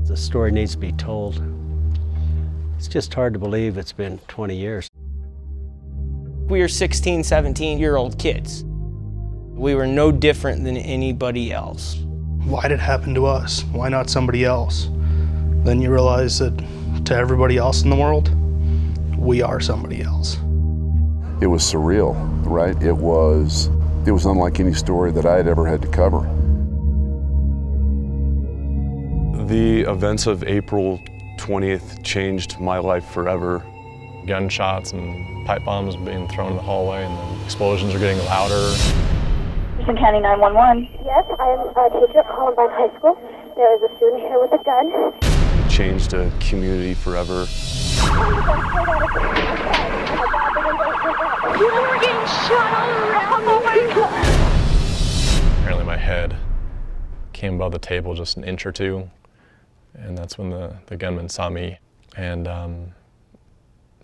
The story needs to be told. It's just hard to believe it's been 20 years. We were 16, 17-year-old kids. We were no different than anybody else. Why did it happen to us? Why not somebody else? Then you realize that to everybody else in the world, we are somebody else. It was surreal, right? It was unlike any story that I had ever had to cover. The events of April 20th changed my life forever. Gunshots and pipe bombs being thrown in the hallway, and the explosions are getting louder. Houston County 911. Yes, I am a teacher at Columbine High School. There is a student here with a gun. It changed a community forever. People are getting shot all around. Oh my God. Apparently my head came above the table just an inch or two, and that's when the gunman saw me and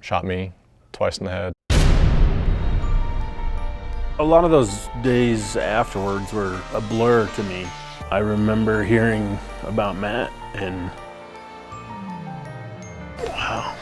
shot me twice in the head. A lot of those days afterwards were a blur to me. I remember hearing about Matt and wow.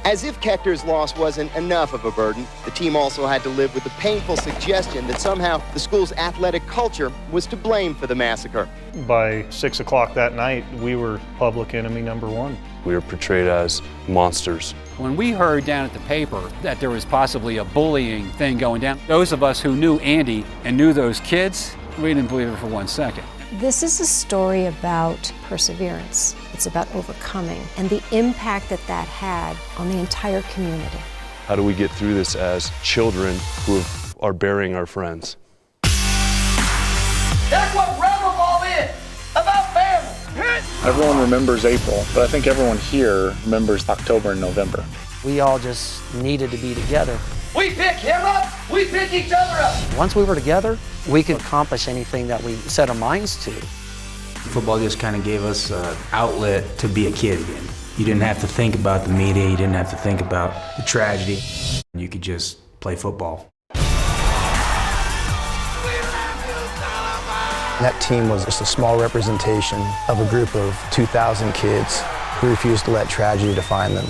As if Kechter's loss wasn't enough of a burden, the team also had to live with the painful suggestion that somehow the school's athletic culture was to blame for the massacre. By 6 o'clock that night, we were public enemy number one. We were portrayed as monsters. When we heard down at the paper that there was possibly a bullying thing going down, those of us who knew Andy and knew those kids, we didn't believe it for 1 second. This is a story about perseverance. It's about overcoming and the impact that that had on the entire community. How do we get through this as children who are burying our friends? That's what Rebel Ball is, about family. Everyone remembers April, but I think everyone here remembers October and November. We all just needed to be together. We pick him up, we pick each other up. Once we were together, we could accomplish anything that we set our minds to. Football just kind of gave us an outlet to be a kid again. You didn't have to think about the media, you didn't have to think about the tragedy. You could just play football. That team was just a small representation of a group of 2,000 kids who refused to let tragedy define them.